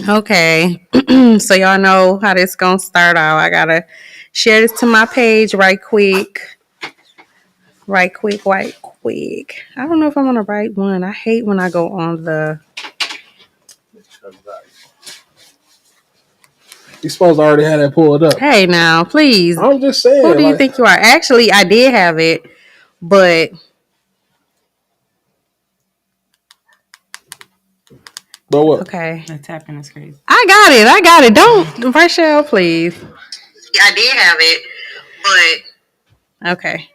Okay. So y'all know how this gonna start out. I gotta share this to my page right quick. Right quick, right quick. I don't know if I'm on the right one. I hate when I go on the You supposed to already have that pulled up. Hey now, please. I'm just saying. Who do you think you are? Actually, I did have it, but what? Okay. The tapping is crazy. I got it. Don't, Rachel, please. I did have it, but okay.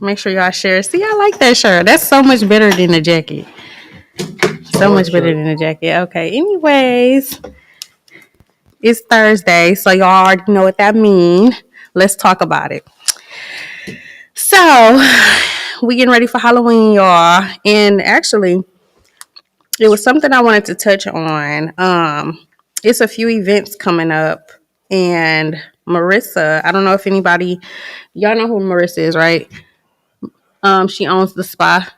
Make sure y'all share. See, I like that shirt. That's so much better than the jacket. So much better than the jacket. Okay. Anyways, it's Thursday, so y'all already know what that means. Let's talk about it. So, we getting ready for Halloween, y'all. And actually, it was something I wanted to touch on. It's a few events coming up, and Marissa, I don't know if anybody, y'all know who Marissa is, right? She owns the spa.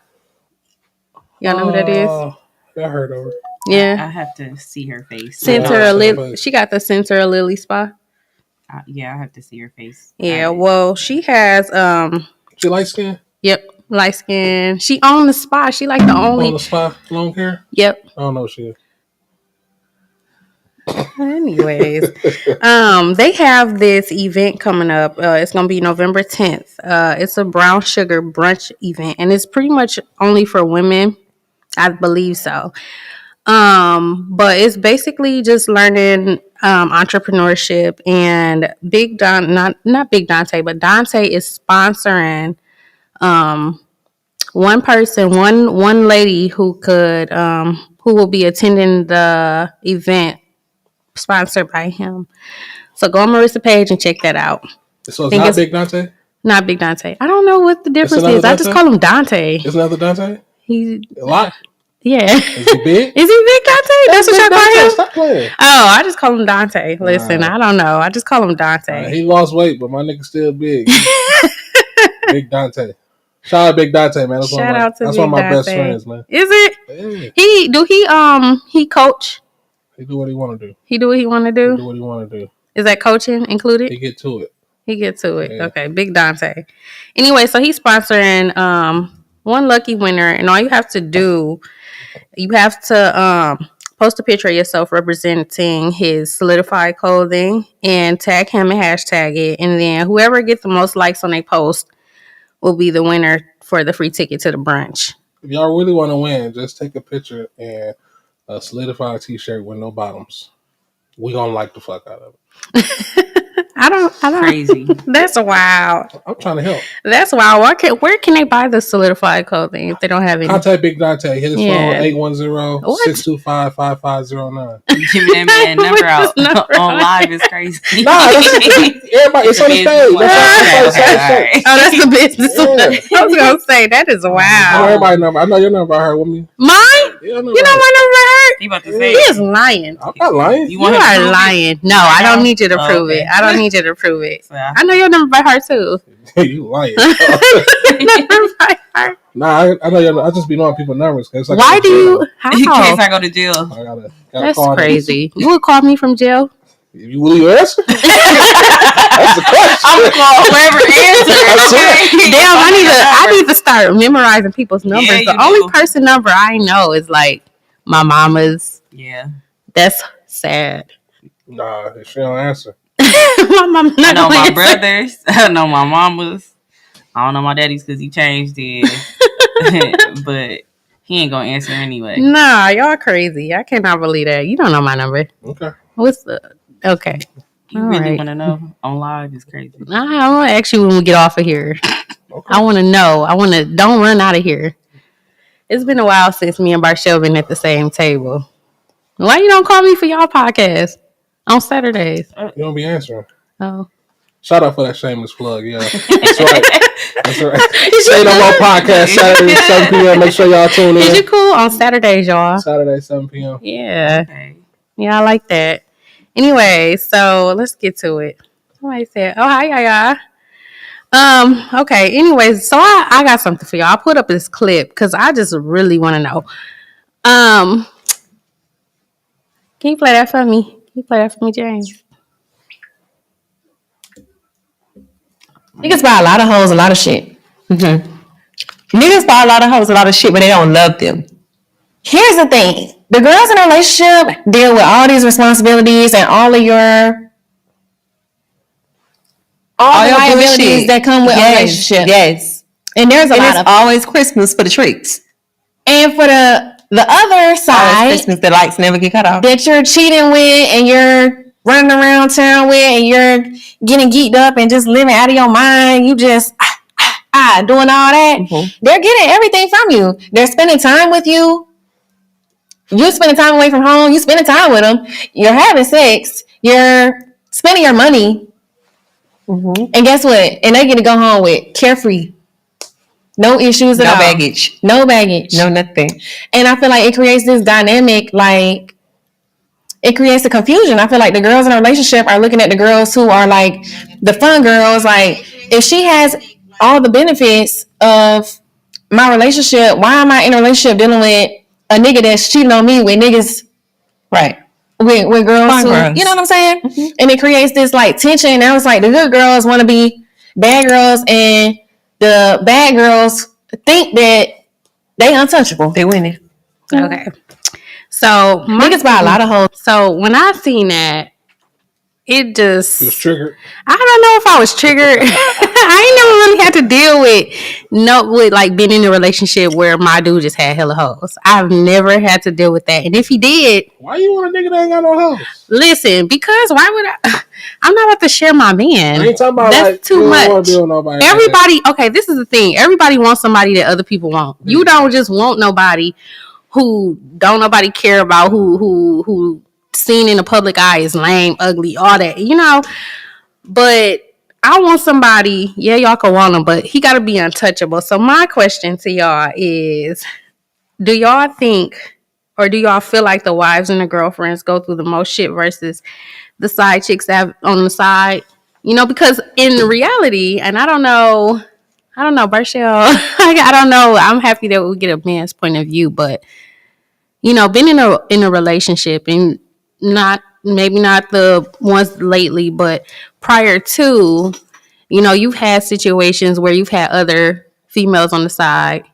Y'all know who that is? I heard of her. Yeah, I have to see her face. She got the Center Lily Spa. Yeah, I have to see her face. Yeah, well, she has She light skin. Yep, light skin. She owned the spa. She like the only. On the spa, long hair. Yep. I don't know shit. Anyways, they have this event coming up. It's gonna be November 10th. It's a brown sugar brunch event, and it's pretty much only for women. I believe so. But it's basically just learning entrepreneurship, and Big Don, not Big Dante, but Dante is sponsoring one person, one lady who could who will be attending the event sponsored by him. So go on Marissa page and check that out. So it's not Big Dante? Not Big Dante. I don't know what the difference is. Dante? I just call him Dante. It's another Dante? He's a lot. Yeah. Is he big? Is he Big Dante? That's what y'all call him? Stop playing. Oh, I just call him Dante. Listen, I don't know. I just call him Dante. He lost weight, but my nigga's still big. Big Dante. Shout out Big Dante, man. That's one of my best friends, man. Is it? Yeah. He coach? He do what he want to do. He do what he want to do? He do what he want to do. Is that coaching included? He get to it. Yeah. Okay, Big Dante. Anyway, so he's sponsoring one lucky winner, and all you have to do, you have to post a picture of yourself representing his solidified clothing and tag him and hashtag it, and then whoever gets the most likes on their post will be the winner for the free ticket to the brunch. If y'all really want to win, just take a picture and a solidified t-shirt with no bottoms. We gonna like the fuck out of it. I don't. Crazy. That's wild. I'm trying to help. That's wild. Where can they buy the solidified clothing if they don't have any? Contact Big Dante. Hit his phone 810-625-5509. Giving that man number out on live is crazy. Nah, everybody. It's on the page. Oh, that's the business. Yeah. I was gonna say that is wild. Everybody number. I know your number. I heard with me. Mine? You know my number? You about to say he is lying. I'm not lying. You are lying. No, I don't need you to prove it. I don't need you to prove it. I know your number by heart too. You lying. Number by heart. Nah, I know. I just be knowing people's numbers. Like why do you? How? In case I go to jail. Gotta that's crazy. You would call me from jail? Will you answer? That's the question. I'm gonna call whoever answers. Damn, I need to start memorizing people's numbers. Yeah, the only person number I know is like my mama's. Yeah, that's sad. Nah, she don't answer. My mom. I know my brothers. I know my mama's. I don't know my daddy's because he changed it, but he ain't gonna answer anyway. Nah, y'all crazy. I cannot believe that. You don't know my number. Okay. What's the? Okay. You all really want to know? On live is crazy. I want to ask you when we get off of here. Okay. I want to know. Don't run out of here. It's been a while since me and Barshel been at the same table. Why you don't call me for y'all podcast on Saturdays? You don't be answering. Oh. Shout out for that shameless plug. Yeah. That's right. That's right. Say no more podcast Saturday 7 p.m. Make sure y'all tune in. Is you cool on Saturdays, y'all? Saturday 7 p.m. Yeah. Okay. Yeah, I like that. Anyway, so let's get to it. Somebody said, "Oh, hi, y'all." Okay. Anyways, so I got something for y'all. I put up this clip because I just really want to know. Can you play that for me? Can you play that for me, James? Niggas buy a lot of hoes, a lot of shit. Mm-hmm. Niggas buy a lot of hoes, a lot of shit, but they don't love them. Here's the thing. The girls in a relationship deal with all these responsibilities and all the liabilities that come with a relationship. Yes. And there's a lot of always Christmas for the treats. And for the other side, Christmas, the lights never get cut off. That you're cheating with and you're running around town with and you're getting geeked up and just living out of your mind. You just doing all that. Mm-hmm. They're getting everything from you. They're spending time with you. You're spending time away from home. You're spending time with them. You're having sex. You're spending your money. Mm-hmm. And guess what? And they get to go home with carefree. No issues at all. No baggage. No nothing. And I feel like it creates this dynamic, like, it creates a confusion. I feel like the girls in a relationship are looking at the girls who are like the fun girls. Like, if she has all the benefits of my relationship, why am I in a relationship dealing with a nigga that's cheating on me with niggas? Right. With girls who, you know what I'm saying? Mm-hmm. And it creates this like tension. And I was like, the good girls want to be bad girls, and the bad girls think that they untouchable. They winning. Okay. So niggas buy a lot of hoes. So when I seen that, it was triggered. I don't know if I was triggered. I ain't never really had to deal with like being in a relationship where my dude just had hella hoes. I've never had to deal with that. And if he did, why you want a nigga that ain't got no hoes? Listen, because why would I? I'm not about to share my man. I ain't talking about that's like, too much. Everybody, okay, this is the thing. Everybody wants somebody that other people want. You don't just want nobody who don't nobody care about, who seen in the public eye is lame, ugly, all that, you know. But I want somebody, yeah, y'all can want him, but he got to be untouchable. So my question to y'all is, do y'all think, or do y'all feel like the wives and the girlfriends go through the most shit versus the side chicks that have on the side? You know, because in reality, and I don't know, Bershell, I don't know. I'm happy that we get a man's point of view, but you know, being in a relationship, and maybe not the ones lately, but prior to, you know, you've had situations where you've had other females on the side.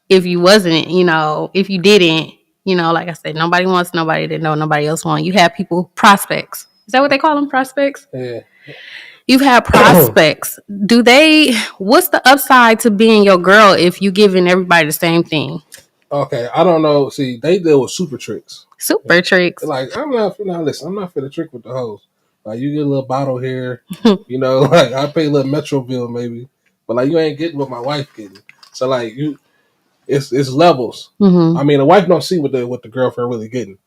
If you wasn't, you know, if you didn't, you know, like I said, nobody wants nobody that know nobody else want. You have people, prospects. Is that what they call them? Prospects? Yeah. You've had prospects. What's the upside to being your girl if you giving everybody the same thing? Okay, I don't know. See, they deal with super tricks. Super tricks. Like, I'm not for the trick with the hoes. Like, you get a little bottle here, you know, like I pay a little metro bill maybe, but like you ain't getting what my wife getting. So like it's levels. Mm-hmm. I mean, the wife don't see what the girlfriend really getting.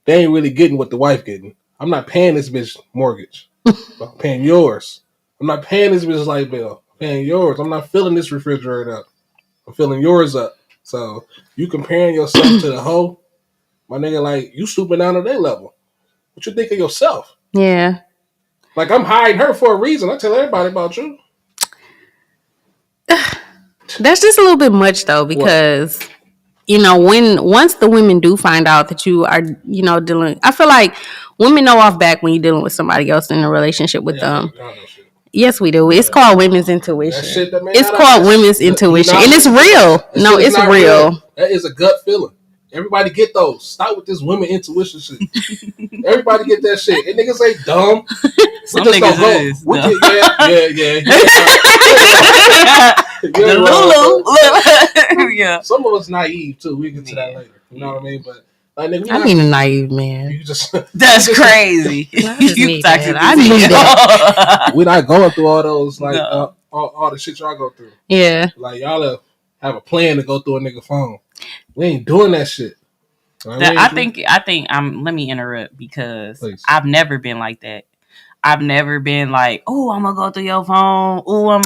They ain't really getting what the wife getting. I'm not paying this bitch mortgage. I'm paying yours. I'm not paying this bitch light bill. I'm paying yours. I'm not filling this refrigerator up. I'm filling yours up. So you comparing yourself to the hoe, my nigga, like you stooping down to their level. What you think of yourself? Yeah. Like I'm hiding her for a reason. I tell everybody about you. That's just a little bit much though, because you know, once the women do find out that you are, you know, dealing, I feel like women know off back when you're dealing with somebody else in a relationship with them. Yes, we do. It's called women's intuition. It's called women's intuition, and it's real. No, it's real. That is a gut feeling. Everybody get those. Stop with this women intuition shit. Everybody get that shit. And niggas ain't dumb. Some niggas is. Yeah. Some of us naive too. We get to that later. You know what I mean? But like, nigga, I mean, a naive man. That's crazy. I knew that. We're not going through all those like all the shit y'all go through. Yeah. Like y'all have a plan to go through a nigga phone. We ain't doing that shit. Like, I think let me interrupt because please. I've never been like that. I've never been like, oh, I'm gonna go through your phone. Oh,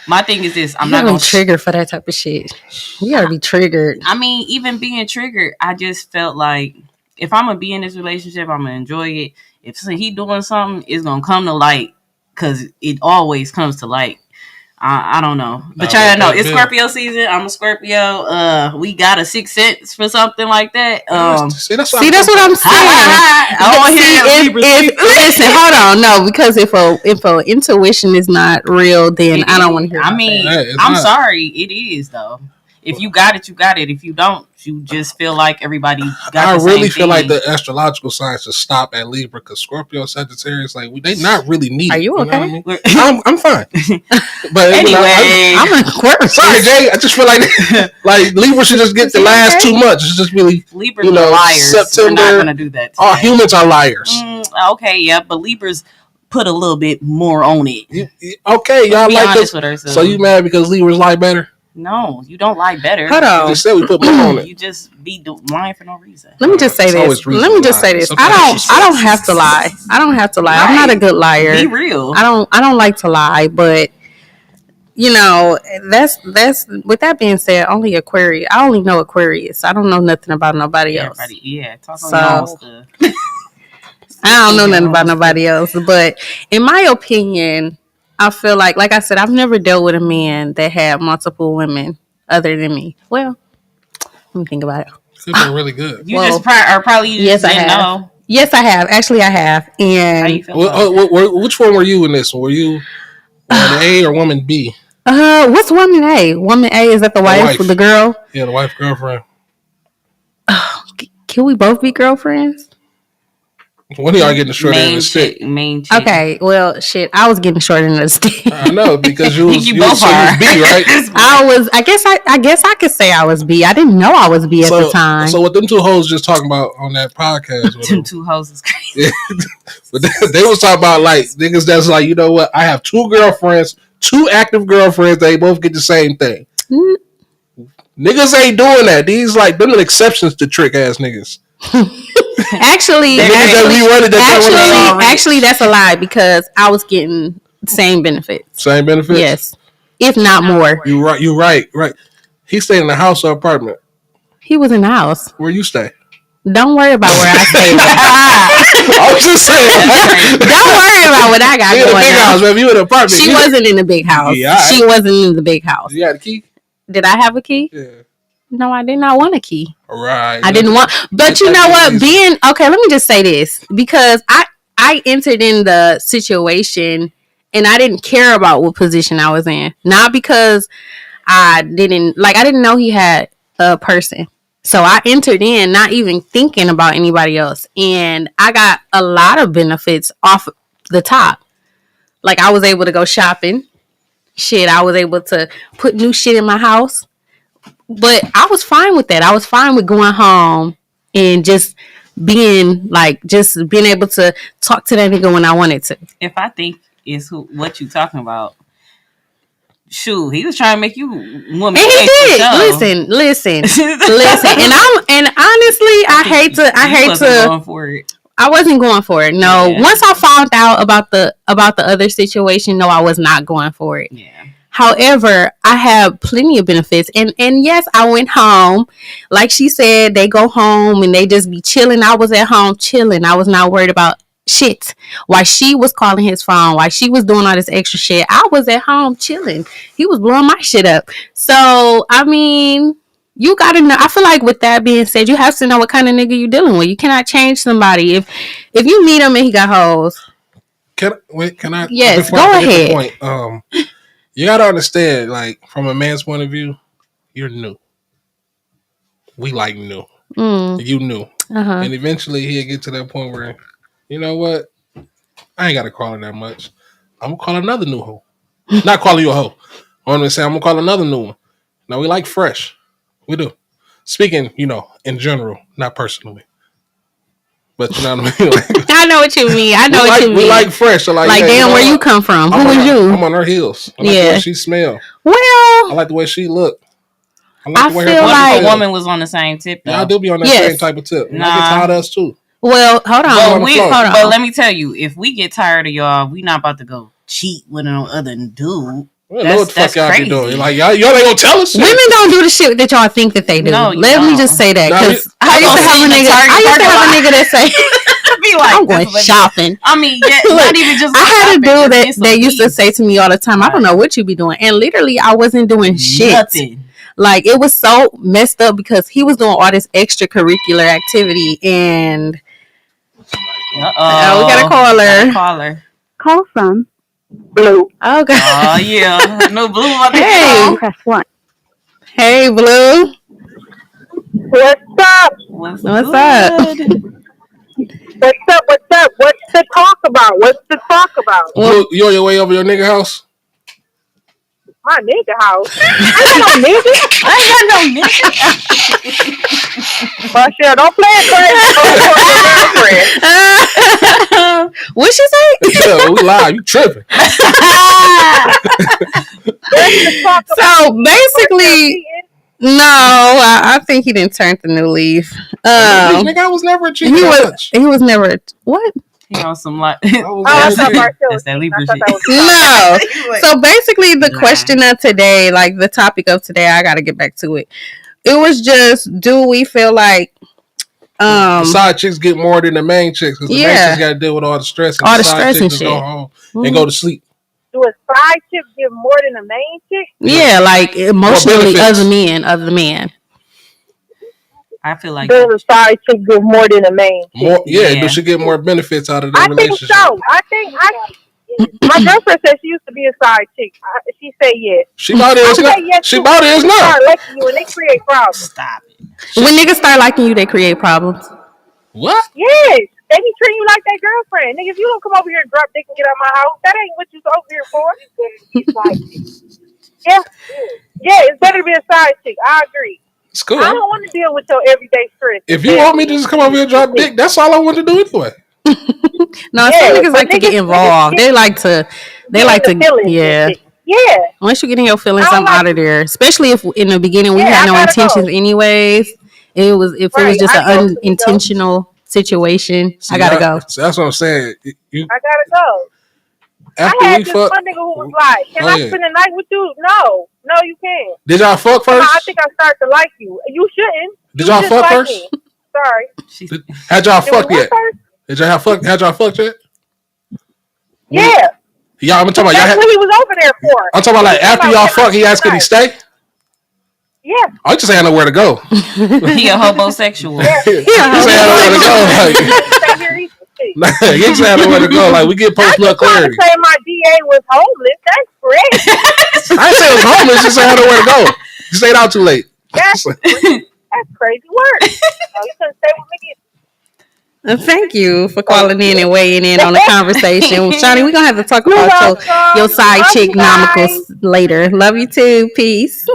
my thing is this: I'm not gonna trigger for that type of shit. You gotta be triggered. I mean, even being triggered, I just felt like if I'm gonna be in this relationship, I'm gonna enjoy it. If he doing something, it's gonna come to light because it always comes to light. I don't know, but y'all know it's Scorpio season. I'm a Scorpio. We got a sixth sense for something like that. See, that's what I'm saying. Listen, hold on, no, because if a intuition is not real, then I don't want to hear. I mean, I'm sorry, it is though. If you got it, you got it. If you don't, you just feel like everybody got the same really feel thing. like the astrological signs should stop at Libra because Scorpio, Sagittarius, like they not really neat. Are you okay? You know what I mean? I'm fine. But anyway, I'm an Aquarius. Sorry, Jay. I just feel like Libra should just get the last 2 months. It's just really Libras are liars. September. We're not gonna do that. All humans are liars. Okay, yeah, but Libras put a little bit more on it. Okay, y'all like this. So you mad because Libras lie better? No, you don't lie better. Hold on. You said we put more on it. You just be lying for no reason. Let me just say this. I don't have to lie. Right. I'm not a good liar. Be real. I don't like to lie, but that's with that being said, only Aquarius. I only know Aquarius. I don't know nothing about nobody else. Talk on your own stuff. I don't know nothing about nobody else, but in my opinion, I feel like I said, I've never dealt with a man that had multiple women other than me. Well, let me think about it. Could be really good. Yes, I have. Know. Yes, I have. Actually, I have. And which one were you in this one? Were you woman A or woman B? What's woman A? Woman A, is that the wife with the girl? Yeah, the wife, girlfriend. Can we both be girlfriends? When are y'all getting the short end of the stick? Okay, well, shit, I was getting the short end of the stick. I know, because you was B, right? I guess I could say I was B. I didn't know I was B at the time. So what them two hoes just talking about on that podcast? Them two hoes is crazy. But they was talking about like niggas that's like, you know what? I have 2 girlfriends, 2 active girlfriends. They both get the same thing. Niggas ain't doing that. These like them are exceptions to trick ass niggas. Actually, that's a lie because I was getting the same benefits. Same benefits? Yes. If not more. You're right. He stayed in the house or apartment? He was in the house. Where you stay? Don't worry about where I stay. I was just saying. Don't worry about what I got going on. Big house, man. You in the apartment. She wasn't in the big house. Yeah, she wasn't in the big house. You had a key? Did I have a key? Yeah. No, I did not want a key. Right. I didn't want, but you know what? Let me just say this, because I entered in the situation and I didn't care about what position I was in. Not because I didn't know he had a person. So I entered in not even thinking about anybody else. And I got a lot of benefits off the top. Like I was able to go shopping. I was able to put new shit in my house. But I was fine with that. I was fine with going home and just being able to talk to that nigga when I wanted to. If I think is what you talking about, shoot, he was trying to make you woman. And he did. Listen. And honestly, I hate to. Going for it. I wasn't going for it. No. Yeah. Once I found out about the other situation, no, I was not going for it. Yeah. However, I have plenty of benefits. And yes, I went home. Like she said, they go home and they just be chilling. I was at home chilling. I was not worried about shit. While she was calling his phone, while she was doing all this extra shit, I was at home chilling. He was blowing my shit up. So, I mean, you gotta know. I feel like with that being said, you have to know what kind of nigga you dealing with. You cannot change somebody. If you meet him and he got hoes. Can I? Yes, go ahead. You gotta understand, like, from a man's point of view, you're new. We like new. You new. Uh-huh. And eventually he'll get to that point where, you know what? I ain't gotta call her that much. I'm gonna call another new hoe. Not calling you a hoe. I'm gonna say I'm gonna call another new one. Now we like fresh. We do. Speaking, in general, not personally. But you know what I mean? Like, I know what you mean. What you mean. We like fresh. So like damn, where you come from? Who was you? I'm on her heels. I like the way she smell. Well, I like the way she look. I feel like a woman was on the same tip. Though. Yeah, I do be on that same type of tip. Nah. I get tired of us too. Well, hold on. But let me tell you, if we get tired of y'all, we not about to go cheat with no other dude. Well, know what the fuck y'all be doing? Like y'all ain't gonna tell us. Women don't do the shit that y'all think that they do. No, let me just say that because I used to have a nigga that say. be like, I'm going shopping. I mean, yeah, Look, not even just. I had a dude that used to needs. say to me all the time, I don't know what you be doing. And literally, I wasn't doing shit. Nothing. Like, it was so messed up because he was doing all this extracurricular activity. And we got a caller. Call from Blue. Oh, God. Oh, yeah. No Blue. Hey. Press 1. Hey, Blue. What's up? What's up? What's up? What's to talk about? Blue, you on your way over your nigga house? My nigga house? I ain't got no nigga. But sure, don't play it crazy. What'd she say? Yeah, we live. You tripping. So basically, no, I think he didn't turn the new leaf. Nigga, I was never a cheat. He was never what? You know, some like that's that Libra shit. No. So basically, the question of today, like the topic of today, I got to get back to it. It was just, do we feel like the side chicks get more than the main chicks because the main chicks got to deal with all the stress and the side chicks just go home and go to sleep. Do a side chick give more than a main chick? Yeah, like emotionally, other men. I feel like does a side chick give more than a main chick? More, yeah, does she get more benefits out of that relationship? I think so. My girlfriend said she used to be a side chick. She said yes. She about it is now. She about it is now. Start liking you and they create problems. Stop it. When niggas start liking you, they create problems. What? Yes. They be treating you like that girlfriend. Nigga, if you don't come over here and drop dick and get out my house, that ain't what you over here for. Yeah. Yeah, it's better to be a side chick. I agree. It's cool. I don't want to deal with your everyday stress. If you want me to just come over here and drop dick, that's all I want to do anyway. No, some niggas like to get involved. They like to, yeah. Yeah. Once you get in your feelings, I'm out of there. Especially if in the beginning we had no intentions anyways. It was just an unintentional situation. See, I gotta go. So that's what I'm saying. I gotta go. After I had this one nigga who was like, "Can I spend the night with you?" No, you can't. Did y'all fuck first? I think I started to like you. You shouldn't. Did y'all fuck first? Me. Sorry. Had y'all fucked yet? Had y'all fucked yet? Yeah. Y'all, I'm talking about y'all. That's what he was over there for. I'm talking about like after y'all fuck, he asked, "Could he stay?" Yeah. I just ain't nowhere to go. He a homosexual. Yeah. He just ain't nowhere to go. Like, he just ain't nowhere to go. Like we get post blood clarity. I say my DA was homeless. That's crazy. I didn't say it was homeless. Just ain't nowhere to go. You stayed out too late. That's crazy work. You couldn't stay with me. Thank you for calling in and weighing in on the conversation. Shawty, we're going to have to talk about your side chick nomicals later. Love you too. Peace.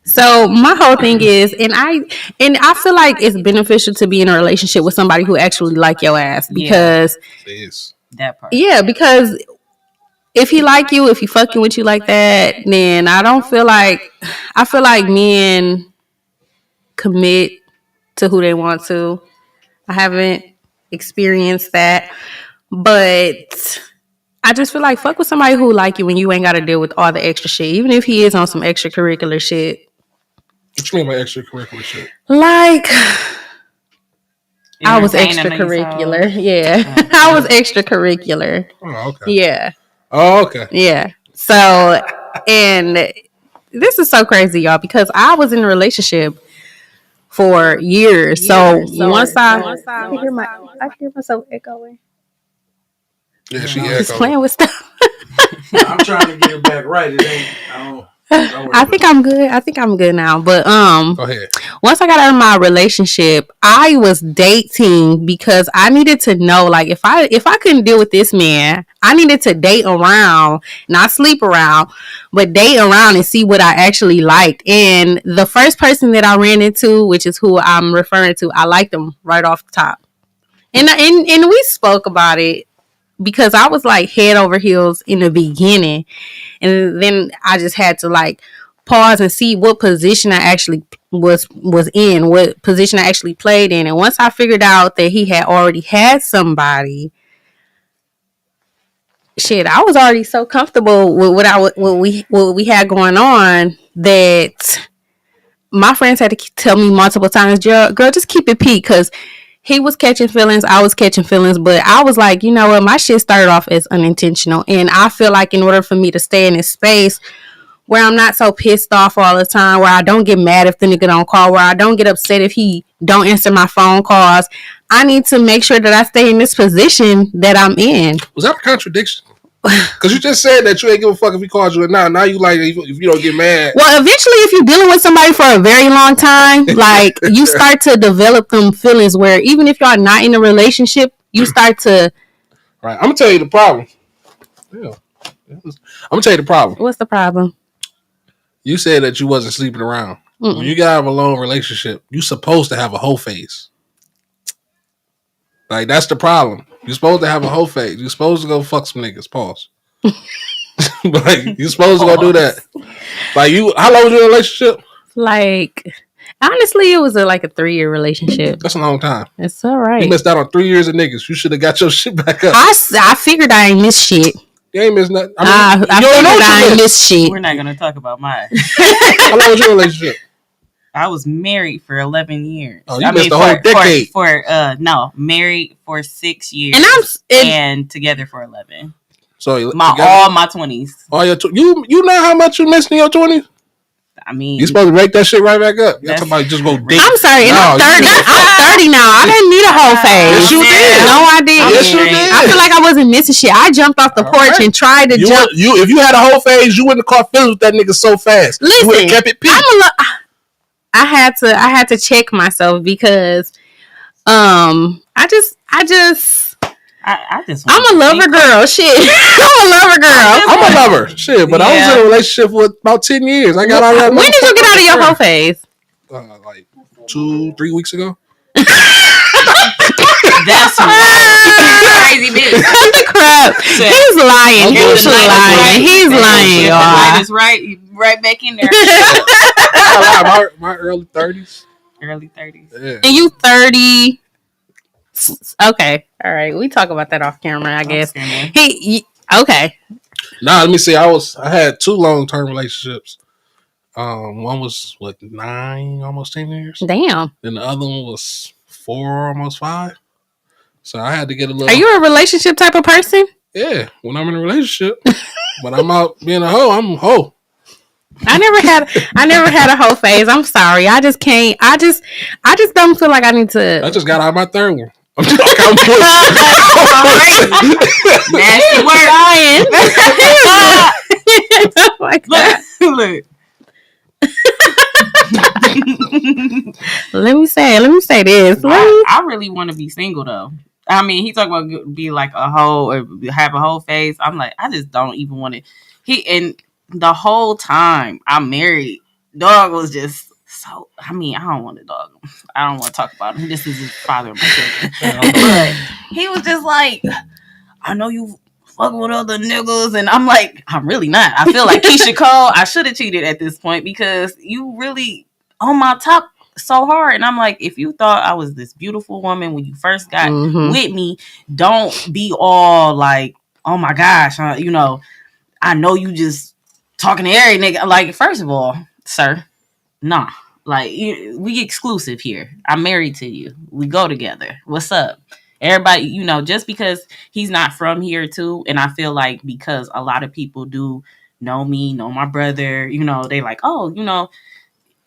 So my whole thing is, and I feel like it's beneficial to be in a relationship with somebody who actually like your ass because that part. Yeah, because if he like you, if he fucking with you like that, then I feel like men commit to who they want to. I haven't experienced that, but I just feel like fuck with somebody who like you when you ain't got to deal with all the extra shit, even if he is on some extracurricular shit. What you mean by extracurricular shit? Like, I was extracurricular. Yeah, I was extracurricular. Oh, okay. Yeah. Oh, okay. Yeah. So, and this is so crazy, y'all, because I was in a relationship for years. So once I hear myself echoing. Yeah, she just playing with stuff. I'm trying to get it back right. It ain't. I think I'm good now. But go ahead. Once I got out of my relationship, I was dating because I needed to know, like, if I couldn't deal with this man, I needed to date around, not sleep around, but date around and see what I actually liked. And the first person that I ran into, which is who I'm referring to, I liked him right off the top. And we spoke about it because I was like head over heels in the beginning. And then I just had to like pause and see what position I actually was in, what position I actually played in. And once I figured out that he had already had somebody, shit, I was already so comfortable with what we had going on that my friends had to tell me multiple times, girl, just keep it peak, because he was catching feelings, I was catching feelings, but I was like, you know what, my shit started off as unintentional, and I feel like in order for me to stay in this space where I'm not so pissed off all the time, where I don't get mad if the nigga don't call, where I don't get upset if he don't answer my phone calls, I need to make sure that I stay in this position that I'm in. Was that a contradiction? Because you just said that you ain't give a fuck if he calls you or not. Now you like if you don't get mad. Well, eventually, if you're dealing with somebody for a very long time, like you start to develop them feelings where even if y'all not in a relationship, you start to. Right. I'm gonna tell you the problem. Yeah. I'm gonna tell you the problem. What's the problem? You said that you wasn't sleeping around. Mm-mm. When you got have a long relationship, you supposed to have a whole face. Like that's the problem. You're supposed to have a whole face. You're supposed to go fuck some niggas. Pause. Like you're supposed to go do that. Like you, how long was your relationship? Like honestly, it was like a 3-year relationship. That's a long time. It's all right. You missed out on 3 years of niggas. You should have got your shit back up. I figured I ain't miss shit. You ain't miss nothing. I figured I ain't miss shit. We're not gonna talk about mine. How long was your relationship? I was married for 11 years. Oh, you missed the whole decade. Married for 6 years, and together for 11. So all my 20s. All your you know how much you missed in your 20s? I mean, you supposed to break that shit right back up. You're talking about just go date. I'm sorry, I'm 30. I'm 30 now. I didn't need a whole phase. Yes, you did. No, I didn't. Yes, you did. I feel like I wasn't missing shit. I jumped off the porch and tried to jump. If you had a whole phase, you wouldn't have caught feelings with that nigga so fast. Listen, you would have kept it peak. I had to check myself because I'm a lover girl. Shit. I'm a lover girl. I'm a lover. Shit, but I was in a relationship for about 10 years. I got out of that. When did you get out of your whole phase? Like 2-3 weeks ago. That's crazy bitch. The crap. He's lying. He's lying. He's lying, y'all. Light is right back in there. My early 30s. Early 30s. Yeah. And you 30. Okay. All right. We talk about that off camera, I guess. Okay. Nah, let me see. I had 2 long-term relationships. One was 9, almost 10 years. Damn. And the other one was 4, almost 5. So I had to get a little. Are you a relationship type of person? Yeah, when I'm in a relationship. When I'm out being a hoe, I'm a hoe. I never had a whole phase. I'm sorry. I just can't. I just don't feel like I need to. I just got out of my 3rd one. I'm nasty word. Oh my God. Look. Let me say this. I really want to be single though. I mean, he talking about be like a hoe or have a whole phase. I'm like, I just don't even want to. And the whole time I'm married, dog was just so. I mean, I don't want to dog him. I don't want to talk about him. This is his father and my children. But he was just like, I know you fucking with other niggas, and I'm like, I'm really not. I feel like Keisha Cole, I should have cheated at this point because you really on my top so hard. And I'm like, if you thought I was this beautiful woman when you first got with me, don't be all like, oh my gosh, I know you just talking to every nigga. Like, first of all, sir, nah. Like, we exclusive here. I'm married to you. We go together. What's up? Everybody, just because he's not from here too. And I feel like because a lot of people do know me, know my brother, they like, oh,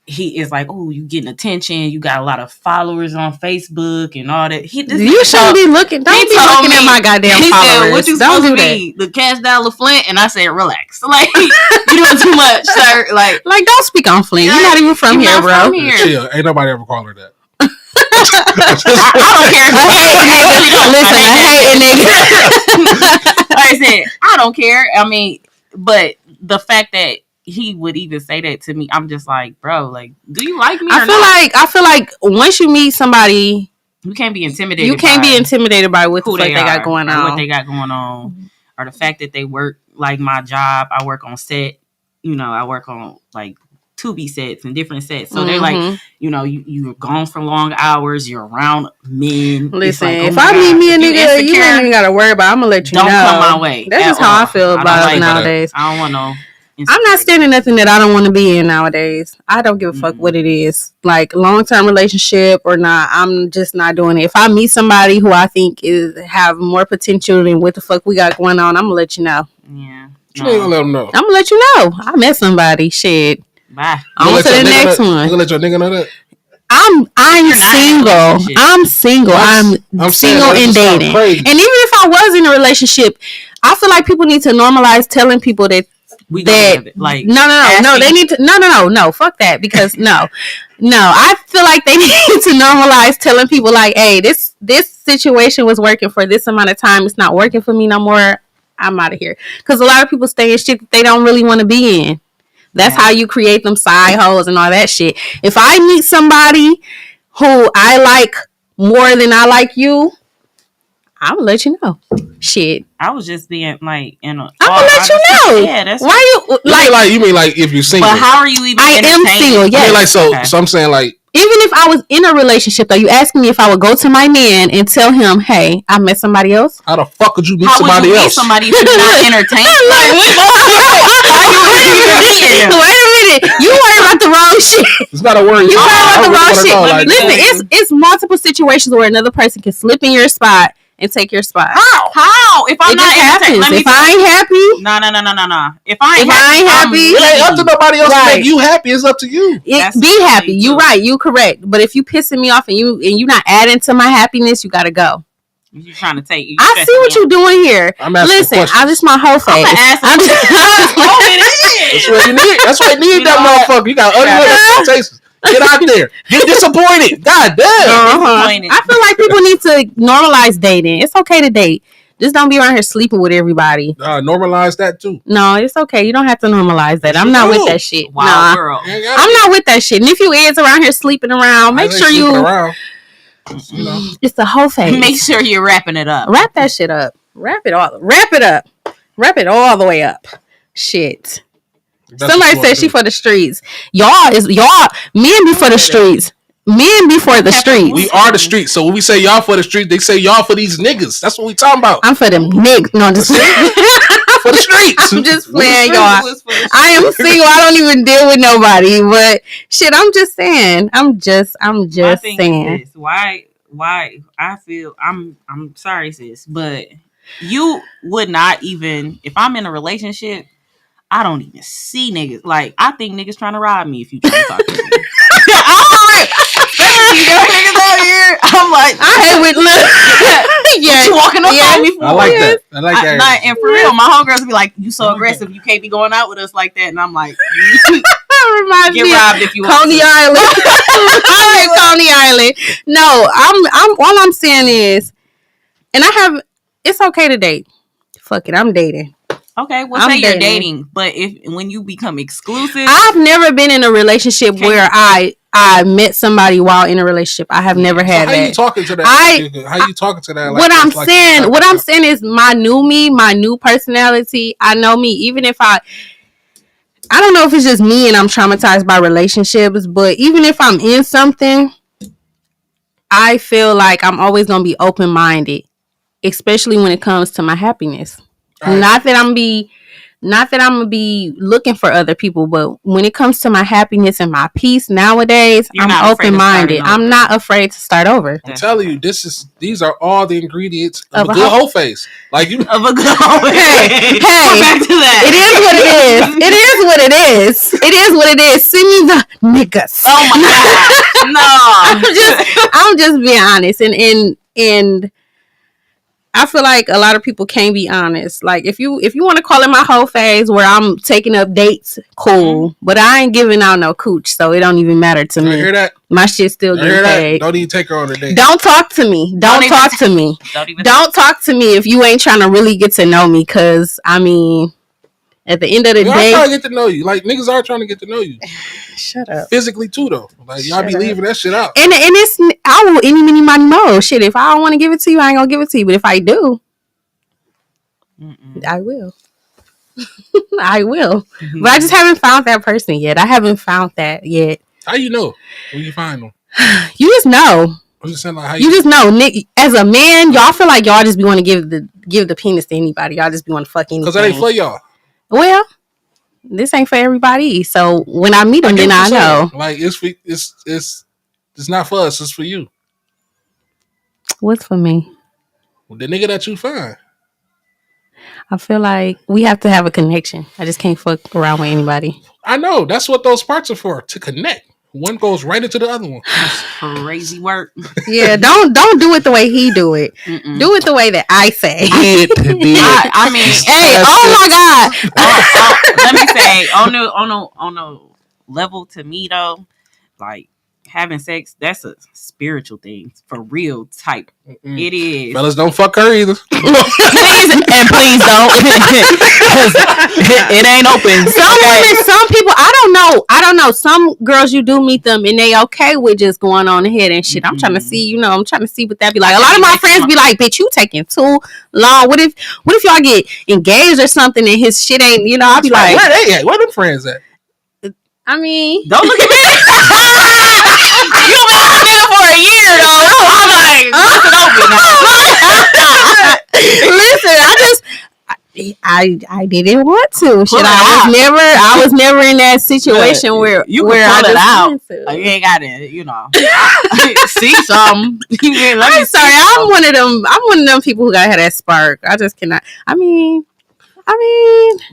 he is like, oh, you getting attention. You got a lot of followers on Facebook and all that. You shouldn't be looking. Don't be looking at my goddamn followers. Said, what you don't do that. Be? The Cash Dollar Flint, and I said, relax. Like, you doing too much, sir. Like, don't speak on Flint. You're not even from here, bro. From here. Chill. Ain't nobody ever called her that. I don't care. Listen, I hate a nigga. Like I said, I don't care. I mean, but the fact that he would even say that to me, I'm just like, bro, like, do you like me? I feel like once you meet somebody, you can't be intimidated. You can't be intimidated by what they got going on, what they got going on, or the fact that they work like my job. I work on set. I work on like 2B sets and different sets. So they're like, you're gone for long hours. You're around men. Listen, like, if I meet me a nigga, you ain't even got to worry about. I'm gonna let you know. Don't come my way. That's just how I feel about it nowadays. I don't want no. I'm not standing nothing that I don't want to be in nowadays. I don't give a fuck what it is. Like long-term relationship or not, I'm just not doing it. If I meet somebody who I think have more potential than what the fuck we got going on, I'm gonna let you know. Yeah. You ain't gonna let them know. I'm gonna let you know. I met somebody. Shit. Bye. On to the next one. You gonna let your nigga know that? I'm single. I'm single. I'm single and dating. And even if I was in a relationship, I feel like people need to normalize telling people that like no, they need to no, fuck that, because no, I feel like they need to normalize telling people like, hey, this situation was working for this amount of time, it's not working for me no more, I'm out of here. Because a lot of people stay in shit that they don't really want to be in. That's how you create them side hoes and all that shit. If I meet somebody who I like more than I like you, I'm gonna let you know. Shit. I was just being like, I'm gonna let you know. Yeah, that's why you like. You mean like if you're single? But how are you even? I am single. Yeah. I mean, like so I'm saying like. Even if I was in a relationship, though, you asking me if I would go to my man and tell him, "Hey, I met somebody else." How the fuck could you meet somebody else? Somebody who's not entertained. Wait a minute, you worry about the wrong shit. It's not a worry. You worry about the wrong shit. Listen, it's multiple situations where another person can slip in your spot and take your spot. How? If I'm not happy, if I ain't happy, no. If I ain't happy, it ain't up to nobody else to make you happy. It's up to you. Be happy. You right. You correct. But if you pissing me off and you not adding to my happiness, you gotta go. You trying to take? I see what you're doing here. Listen, I just my whole face. That's what you need. That's what you need. That motherfucker. You got ugly expectations. Get out there. Get disappointed. God damn. I feel like people need to normalize dating. It's okay to date. Just don't be around here sleeping with everybody. Normalize that too. No, it's okay. You don't have to normalize that. I'm not with that shit. Wow, girl. I'm not with that shit. And if you is around here sleeping around, make sure you. It's the whole face. Make sure you're wrapping it up. Wrap that shit up. Wrap it up. Wrap it all the way up. Shit. Somebody said she for the streets. Y'all men be for the streets. Men be for the streets. We are the streets. So when we say y'all for the streets, they say y'all for these niggas. That's what we talking about. I'm for them niggas. No, just for the streets. I'm just playing, y'all. I am single. I don't even deal with nobody. But shit, I'm just saying. I'm just saying. Why I feel I'm sorry, sis, but you would not even, if I'm in a relationship, I don't even see niggas. Like, I think niggas trying to rob me if you try to talk to me. Niggas out here. I'm like, I hate with look. Yeah, you walking up on me for I like that. I like that. And for real, my homegirls be like, "You so aggressive. You can't be going out with us like that." And I'm like, reminds get me robbed if you want Coney Island. I hate Coney Island. No, I'm all I'm saying is, and it's okay to date. Fuck it, I'm dating. Okay, well, say you're dating, but when you become exclusive, I've never been in a relationship where I met somebody while in a relationship. I have never had that. How you talking to that? How you talking to that? What I'm saying is my new me, my new personality. I know me, even if I don't know if it's just me and I'm traumatized by relationships, but even if I'm in something, I feel like I'm always gonna be open minded, especially when it comes to my happiness. Right. Not that I'm gonna be looking for other people, but when it comes to my happiness and my peace nowadays, I'm open minded. I'm not afraid to start over. I'm telling you, these are all the ingredients of a good whole face. Like you of a good whole face. Hey, back to that. It is what it is. It is what it is. It is what it is. Send me the niggas. Oh my god. No. I'm just being honest, and I feel like a lot of people can't be honest. Like if you want to call it my whole phase where I'm taking up dates, cool. Mm-hmm. But I ain't giving out no cooch, so it don't even matter to me. Hear that? My shit still getting paid. Don't even take her on a date. Don't talk to me. Don't talk to me. Don't talk to me if you ain't trying to really get to know me. Cause I mean, at the end of the day, I'm trying to get to know you. Like niggas are trying to get to know you. Shut up. Physically too, though. Like y'all be leaving that shit out. And it's I will any mini money mo. Shit, if I don't want to give it to you, I ain't gonna give it to you. But if I do, I will. I will. Mm-hmm. But I just haven't found that person yet. I haven't found that yet. How you know when you find them? You just know. I'm just saying, like, how you just know, Nick. As a man, y'all feel like y'all just be want to give the penis to anybody. Y'all just be want to fuck anybody. Because that ain't for y'all. Well, this ain't for everybody. So when I meet them, I then I saying. know. Like it's not for us. It's for you. What's for me? The nigga that you find. I feel like we have to have a connection. I just can't fuck around with anybody. I know. That's what those parts are for. To connect. One goes right into the other one. Crazy work. Yeah, don't do it the way he do it. Mm-mm. Do it the way that I say. I mean, hey, oh my god. Let me say on the level to me though, like having sex, that's a spiritual thing for real type. Mm-mm. It is. Fellas, don't fuck her either. Please don't. It ain't open. Some women, some people, I don't know. Some girls, you do meet them and they okay with just going on ahead and shit. I'm trying to see, I'm trying to see what that be like. A lot of my friends be like, bitch, you taking too long. What if y'all get engaged or something and his shit ain't, I'll be like, where they at? Where them friends at? I mean, don't look at me. You've been a nigga for a year though. I'm like, listen, I didn't want to. Shit, I was never in that situation where you where I pull it out. You ain't got to, see something. I'm sorry, I'm one of them people who gotta have that spark. I just cannot. I mean,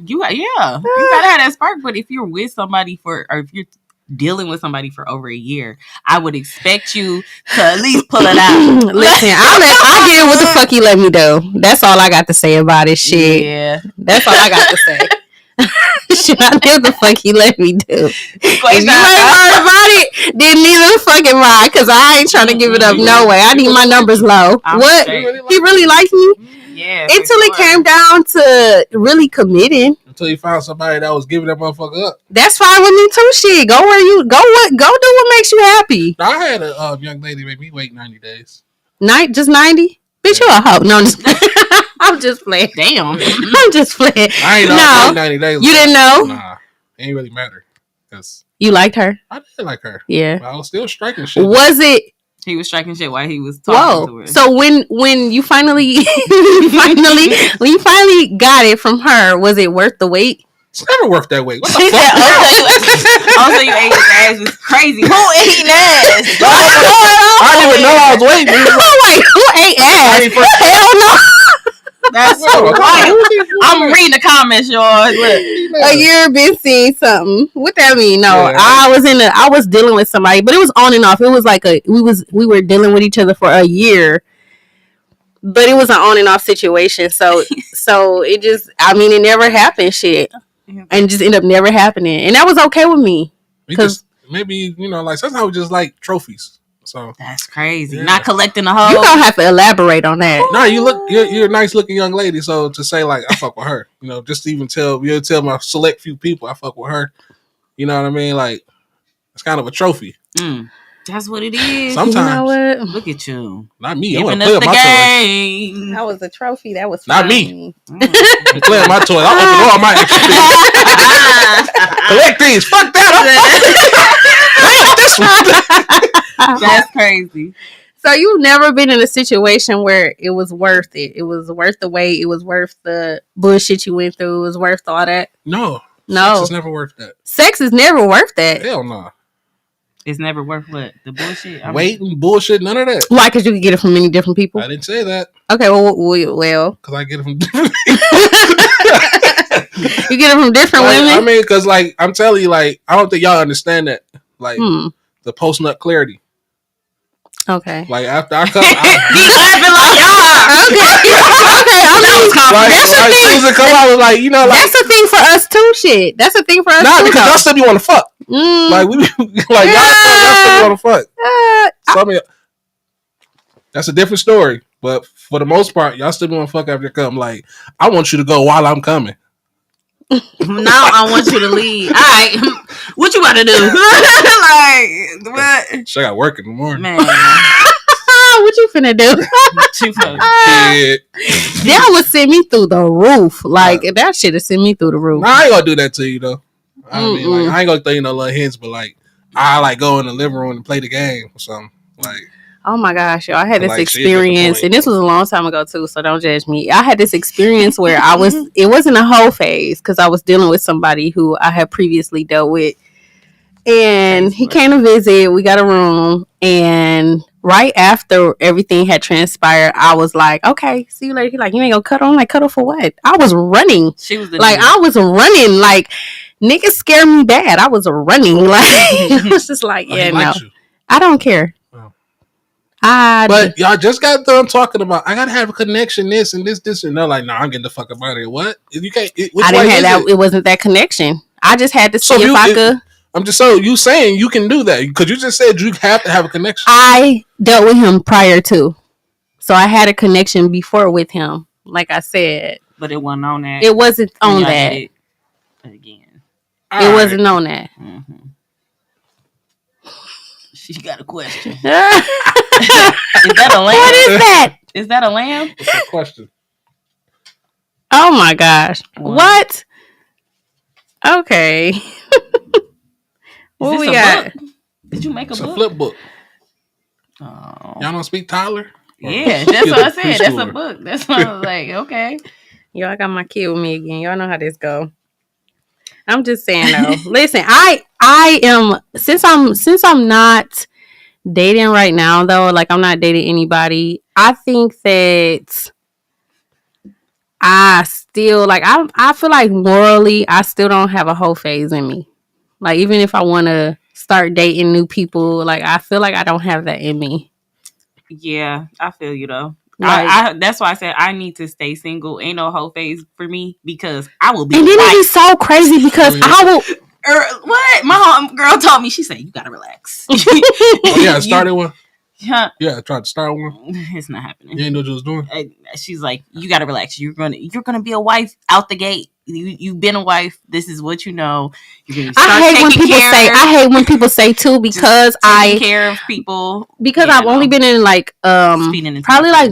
you gotta have that spark. But if you're with somebody or if you're dealing with somebody for over a year, I would expect you to at least pull it out. Listen, I did what the fuck he let me do. That's all I got to say about it. Shit. Yeah, that's all I got to say. Shit, I did what the fuck he let me do. If you ain't worried about it, then neither the fucking mind, because I ain't trying to give it up no way. I need my numbers low. What? He really likes me? Yeah. Until it came down to really committing. Until you found somebody that was giving that motherfucker up. That's fine with me too. Shit, go where you go. Go do what makes you happy. I had a young lady make me wait 90 days. Just 90? Bitch, you a hoe. No, I'm just playing. Damn. I'm just playing. I ain't know 90 days. You didn't know? Nah, it ain't really matter. Cause you liked her? I did like her. Yeah. But I was still striking shit. Was it? He was striking shit while he was talking to her. So when you finally when you finally got it from her, was it worth the wait? It's never worth that wait. What the fuck? Also, you ate his ass was crazy. Who ate ass? I didn't even know I was waiting. Wait, who ate ass? Hell no. That's so wild. I'm reading the comments, y'all. A year been seeing something. What that mean? No, yeah. I was dealing with somebody, but it was on and off. It was like we were dealing with each other for a year, but it was an on and off situation. So it just, it never happened. Shit, and just ended up never happening, and that was okay with me. Because maybe like sometimes we just like trophies. So that's crazy. Yeah. Not collecting a hoe. You don't have to elaborate on that. No, you're a nice looking young lady. So to say like I fuck with her, just to even tell my select few people I fuck with her. You know what I mean? Like it's kind of a trophy. That's what it is. Sometimes. You know what? Look at you. Not me. I want to play with my toys. That was a trophy. That was not me. I'm playing my toys. I'll open all my extra things. Collect these. Fuck that. That's crazy. So you've never been in a situation where it was worth it. It was worth the wait. It was worth the bullshit you went through. It was worth all that. No. Sex is never worth that. Sex is never worth that. Hell no. It's never worth what? The bullshit? Waiting, bullshit, none of that. Why? Because you can get it from many different people? I didn't say that. Okay, well. Because I get it from different people. You get it from different women? I mean, because, I'm telling you, I don't think y'all understand that. The post-nut clarity. Okay. After I come, he laughing like y'all. Okay. That's a thing. Susan come out was that's a thing for us too. Shit, that's a thing for us. Nah, because y'all still be want to fuck. Y'all still want to fuck. So that's a different story. But for the most part, y'all still want to fuck after you come. I want you to go while I'm coming. Now I want you to leave. All right, what you about to do? What? I got work in the morning. Man. What you finna do? That would send me through the roof. That shit would send me through the roof. Nah, I ain't gonna do that to you though. I ain't gonna throw you no little hints, but I go in the living room and play the game or something. Oh my gosh, y'all! I had this Like, she get the experience, point. and this was a long time ago too. So don't judge me. I had this experience where I was. It wasn't a whole phase because I was dealing with somebody who I had previously dealt with, and he came to visit. We got a room, and right after everything had transpired, I was like, "Okay, see you later." He's like, "You ain't gonna cuddle?" I'm like, "Cuddle for what?" I was running. She was the Like nigga. I was running. Like niggas scared me bad. I was running. Like it was just like, Oh, yeah, he no, likes you. I don't care. Oh. But y'all just got done talking about I gotta have a connection, this and this, and they're like, "No, I'm getting the fuck up out of here." What? You can't. Which I didn't way have is that. it? It wasn't that connection. I just had to see if I could. I'm just so you saying you can do that because you just said you have to have a connection. I dealt with him prior to, so I had a connection before with him. Like I said, but it wasn't on that. It wasn't on y'all that. did it again. It wasn't on that. Mm-hmm. She got a question. Is that a lamb? What is that? Is that a lamb? What's the question? Oh my gosh! What? Okay. What we got? Book? Did you make a book? It's a flip book. Oh. Y'all don't speak Tyler? Yeah, that's what I said. That's a book. That's what I was like, okay. Yo, I got my kid with me again. Y'all know how this go. I'm just saying though. Listen, I am since I'm not dating right now though, like I'm not dating anybody. I think that I still like I feel like morally I still don't have a whole phase in me. Like even if I want to start dating new people, like I feel like I don't have that in me. Yeah, I feel you though. Like, I that's why I said I need to stay single. Ain't no whole phase for me because I will be. And then it be so crazy because I will. What my home girl told me, she said you gotta relax. Oh yeah, started one. Yeah, tried to start one. It's not happening. You ain't know what you was doing. She's like, you gotta relax. You're gonna be a wife out the gate. You've been a wife. This is what you know. You're gonna start I hate when people say too because I take care of people because I've only been in like probably like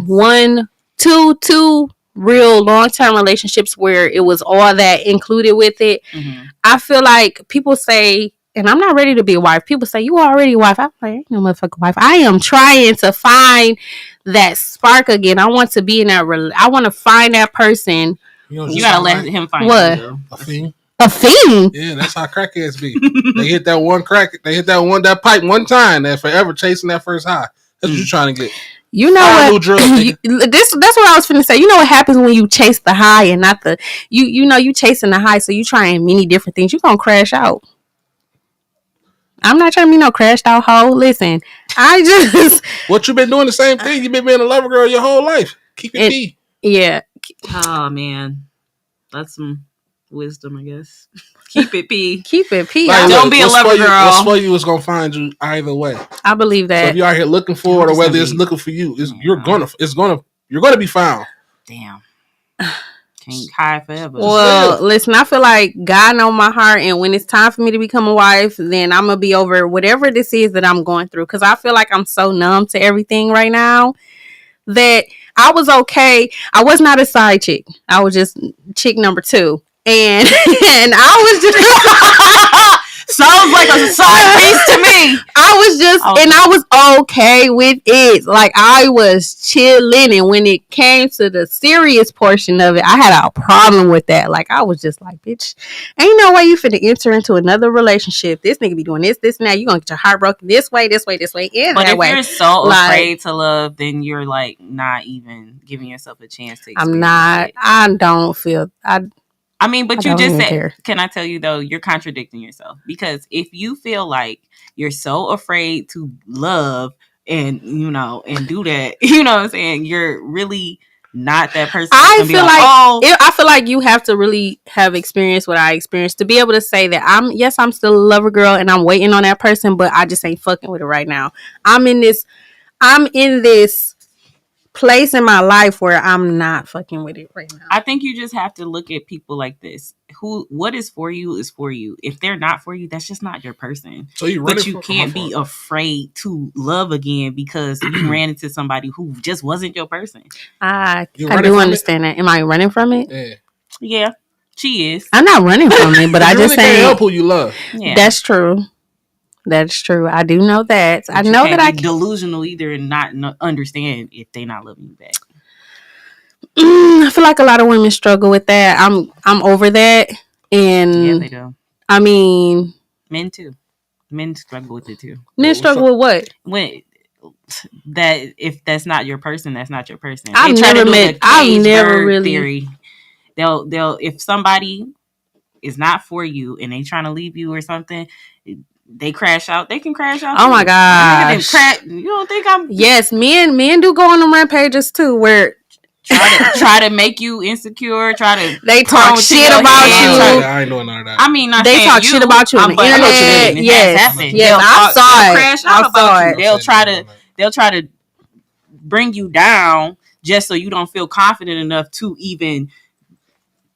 two real long-term relationships where it was all that included with it. Mm-hmm. I feel like people say, and I'm not ready to be a wife. People say you already a wife. I'm like, I ain't no motherfucking wife. I am trying to find that spark again. I want to be in that. I want to find that person. You gotta let him find what? A fiend. A fiend? Yeah, that's how crackheads be. They hit that one crack. They hit that pipe one time. They're forever chasing that first high. That's what you're trying to get. You know what? That's what I was finna say. You know what happens when you chase the high and not the you know you chasing the high, so you trying many different things. You're gonna crash out. I'm not trying to be no crashed out hoe. Listen, I just what you been doing the same thing. You've been being a lover girl your whole life. Keep it pee. Yeah. Oh man, that's some wisdom, I guess. Keep it pee. Keep it pee. Like, don't be a lover girl. What's for you is gonna find you either way. I believe that. So if you're out here looking for it or whether it's looking for you, you're gonna be found. Damn. Can't hide forever. Well, listen, I feel like God knows my heart, and when it's time for me to become a wife, then I'm gonna be over whatever this is that I'm going through. Because I feel like I'm so numb to everything right now that I was okay. I was not a side chick. I was just chick number 2, and I was just. Sounds like a side piece to me. I was okay with it. Like I was chilling, and when it came to the serious portion of it, I had a problem with that. Like I was just like, bitch, ain't no way you finna enter into another relationship. This nigga be doing this, and that. You gonna get your heart broken this way, and but that way. But if you're so afraid to love, then you're like not even giving yourself a chance to experience I'm not. it. I don't feel. I mean, but you just said, can I tell you though, you're contradicting yourself because if you feel like you're so afraid to love and, and do that, you know what I'm saying? You're really not that person. I feel like you have to really have experienced what I experienced to be able to say that I'm still a lover girl and I'm waiting on that person, but I just ain't fucking with it right now. I'm in this place in my life where I'm not fucking with it right now. I think you just have to look at people like this. What is for you is for you. If they're not for you, that's just not your person. So you can't be afraid to love again because you ran into somebody who just wasn't your person. I do understand that. Am I running from it? Yeah, she is. I'm not running from it, but I just can't help who you love. Yeah. That's true. That's true. I do know that. But I you know can't that I be can. delusional either and not understand if they not loving you back. I feel like a lot of women struggle with that. I'm over that, and Yeah, they do. I mean, Men too. Men struggle with it too. men struggle with what? When that if that's not your person, that's not your person. I've They try never to do met. the I've cage never bird really. theory. They'll if somebody is not for you and they trying to leave you or something, they crash out. They can crash out. Oh too. my gosh! You don't think I'm? Yes, men do go on the rampages too, where try to make you insecure. Try to they talk shit about you. I ain't doing none of that. I mean, not they saying talk you, shit about you on the but I know what you internet. mean. It Yes, has happened. yes, I saw they'll it. crash out I about saw you. it. They'll try to bring you down just so you don't feel confident enough to even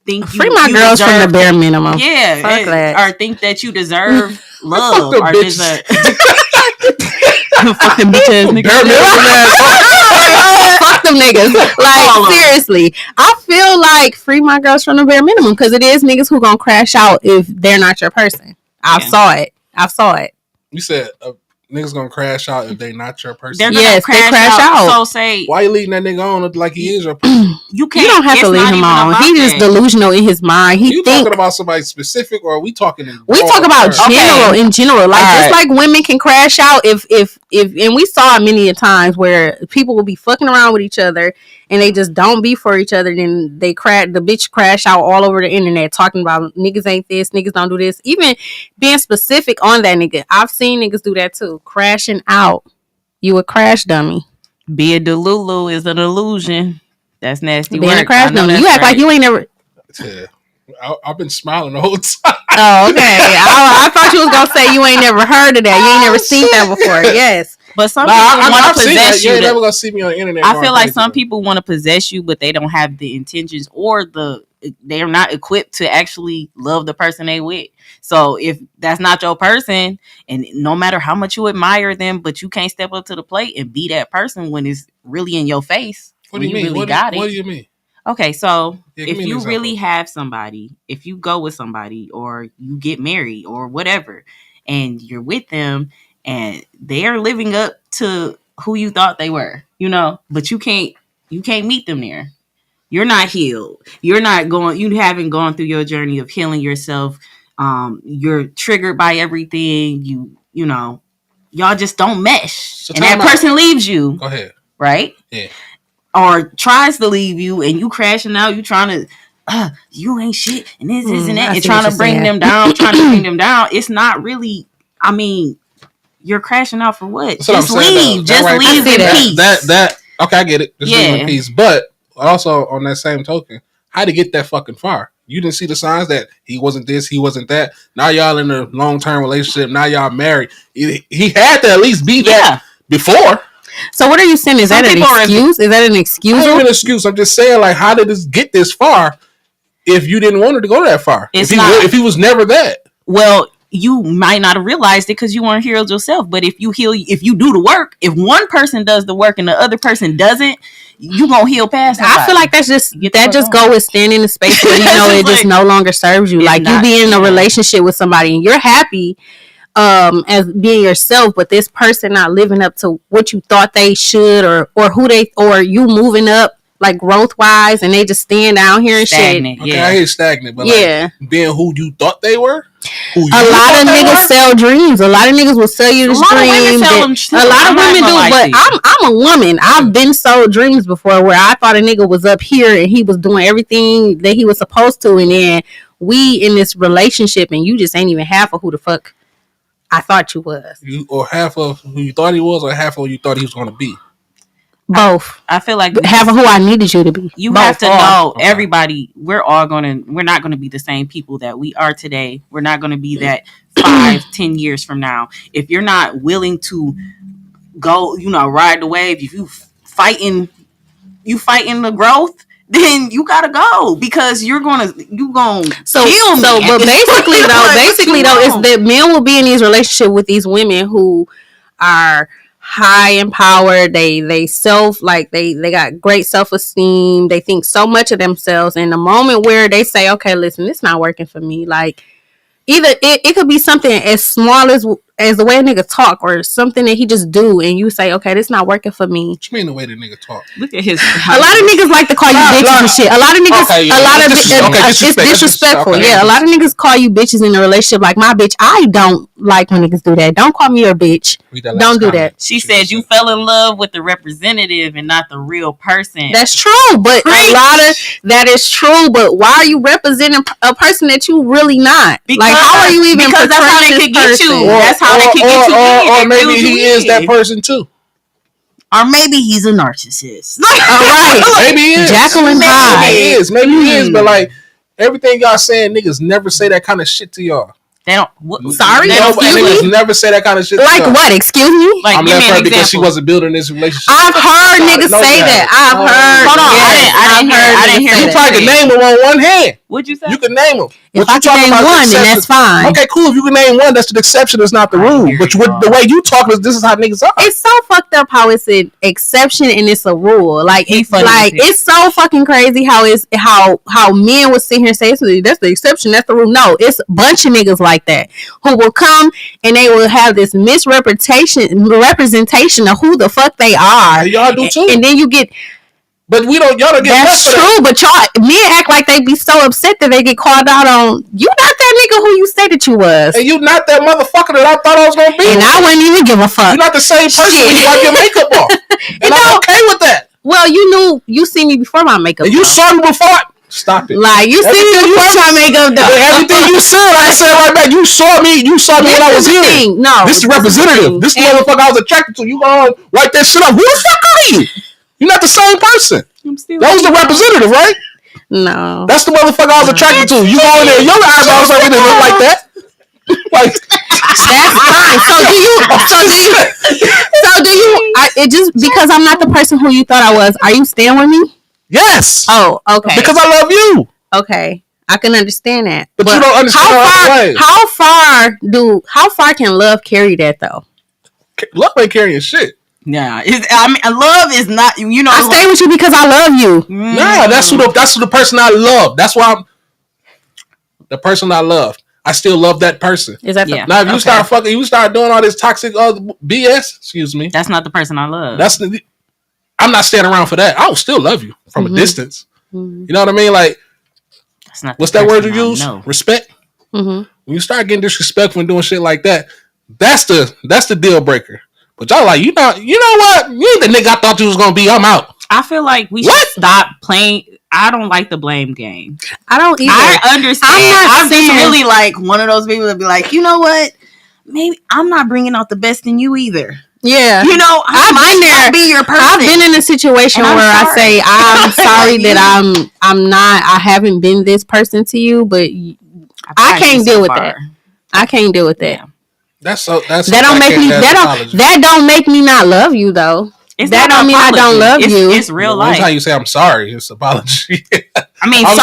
think free my girls from the bare minimum. Yeah, fuck that. or think that you deserve love Fuck or them deserve. Fuck them bitches, fuck them niggas. Like seriously, I feel like free my girls from the bare minimum because it is niggas who gonna crash out if they're not your person. I saw it. You said niggas gonna crash out if they not your person. They're gonna crash out. So say, why you leaving that nigga on like he is your person? You can't. You don't have to leave him on. He just delusional in his mind. You talking about somebody specific, or are we talking? We talk about in general. Like just like women can crash out if and we saw it many a times where people will be fucking around with each other and they just don't be for each other. Then the bitch crash out all over the internet talking about niggas ain't this, niggas don't do this. Even being specific on that nigga. I've seen niggas do that too. Crashing out. You a crash dummy. Be a delulu is an illusion. That's nasty. Being a crash dummy. You act like you ain't never. Yeah. I've been smiling the whole time. Oh, okay. I thought you was gonna say you ain't never heard of that. You ain't never seen that before. Yes. But some people want to possess you. You're never gonna see me on the internet. I feel like some people want to possess you, but they don't have the intentions or they're not equipped to actually love the person they with. So if that's not your person, and no matter how much you admire them, but you can't step up to the plate and be that person when it's really in your face. What do you mean? Really what do you mean? Okay, so if you example. really have somebody, if you go with somebody or you get married or whatever, and you're with them and they are living up to who you thought they were, but you can't meet them there. You're not healed. You haven't gone through your journey of healing yourself. You're triggered by everything. Y'all just don't mesh. And that person leaves you. Go ahead. Right? Yeah. Or tries to leave you and you crashing out, you trying to you ain't shit and this and that and trying to bring them down, It's not really, I mean, you're crashing out for what? Just leave. Just leave in peace. That okay, I get it. Just leave in peace. But also on that same token, how to get that fucking far? You didn't see the signs that he wasn't this, he wasn't that. Now y'all in a long-term relationship. Now y'all married. He had to at least be that before. So what are you saying? Is that an excuse? Is that an excuse? Not even an excuse. I'm just saying, like, how did this get this far if you didn't want her to go that far? If he was never that. Well, you might not have realized it because you weren't healed yourself. But if you do the work, if one person does the work and the other person doesn't, you gonna heal past somebody. I feel like that just go with standing in the space where it just no longer serves you. Like you be in a relationship with somebody and you're happy as being yourself, but this person not living up to what you thought they should or you moving up like growth wise and they just staying down here and stagnant, shit. Okay, I hate stagnant, but like being who you thought they were. A lot of niggas sell dreams. A lot of niggas will sell you this dream. A lot of women do, but I'm a woman. I've been sold dreams before where I thought a nigga was up here and he was doing everything that he was supposed to, and then we in this relationship and you just ain't even half of who the fuck I thought you was. Or half of who you thought he was, or half of who you thought he was going to be. Both. I feel like half of who I needed you to be. You have to know everybody. We're not going to be the same people that we are today. We're not going to be that 5-10 years from now. If you're not willing to go, ride the wave, if you fighting the growth, then you gotta go because you're gonna kill me. But basically though, is that men will be in these relationships with these women who are high empowered. They got great self-esteem. They think so much of themselves. And the moment where they say, okay, listen, it's not working for me. Like either it could be something as small as as the way a nigga talk or something that he just do, and you say, okay, this not working for me. What you mean the way the nigga talk? Look at his. A lot of niggas like to call you bitches and shit. A lot of niggas, it's disrespectful. Yeah, a lot of niggas call you bitches in a relationship. Like my bitch, I don't like when niggas do that. Don't call me your bitch. Don't do that. She said you fell in love with the representative and not the real person. That's true, but a lot of that is true. But why are you representing a person that you really not? Because, like, how are you even? Because that's how they could get you. That's how they could get you. Or maybe he is that person too. Or maybe he's a narcissist. All right, maybe he is. Jacqueline Hyde. Maybe he is. But like everything y'all saying, niggas never say that kind of shit to y'all. They don't. Sorry, niggas never say that kind of shit. Like to y'all. What? Excuse me. Like, I'm left her because she wasn't building this relationship. I've heard niggas say that. I've heard. Hold on, I didn't hear. You probably can name them on one hand. What'd you say? You can name them. If I can name one, then that's fine. Okay, cool. If you can name one, that's the exception. It's not the rule. But the way you talk, this is how niggas are. It's so fucked up how it's an exception and it's a rule. Like it's so fucking crazy how it's how men would sit here and say that's the exception, that's the rule. No, it's a bunch of niggas like that who will come and they will have this representation of who the fuck they are. Y'all do too. And then you get. But y'all don't get. That's true, but men act like they be so upset that they get called out on. You not that nigga who you said that you was, and you not that motherfucker that I thought I was gonna be. And I wouldn't even give a fuck. You're not the same person when you wipe your makeup off, and I'm okay with that. Well, you see me before my makeup. And you saw me before. Stop it. Like you see me before my makeup though. Everything you said, I said right back. You saw me when I was here. No, this is representative. This is the motherfucker I was attracted to. You gonna wipe that shit up? Who the fuck are you? You're not the same person. That was the representative, right? No. That's the motherfucker I was attracted to. You go in there, your eyebrows are gonna look like that. Like that's fine. So do you? It just because I'm not the person who you thought I was. Are you staying with me? Yes. Oh, okay. Because I love you. Okay, I can understand that. But you don't understand how far can love carry that though? Love ain't carrying shit. Nah, love is not. You know, I stay with you because I love you. Nah, that's who the person I love. That's why the person I love. I still love that person. Is that now? If you start fucking, you start doing all this toxic BS. Excuse me. That's not the person I love. I'm not staying around for that. I will still love you from a distance. You know what I mean? Like, that's not. What's that word you use? No. Respect. When you start getting disrespectful and doing shit like that, that's the deal breaker. But y'all like, you know what? You ain't the nigga I thought you was gonna be. I'm out. I feel like we should stop playing. I don't like the blame game. I don't either. I understand. I'm just really like one of those people that be like, you know what? Maybe I'm not bringing out the best in you either. Yeah, you know, I've be your person. I've been in a situation where I say I'm sorry that I'm not. I haven't been this person to you, but I can't deal with that. I can't deal with that. That don't make me not love you though. That don't mean I don't love you. It's real life. That's how you say I'm sorry. It's apology. I mean, I'm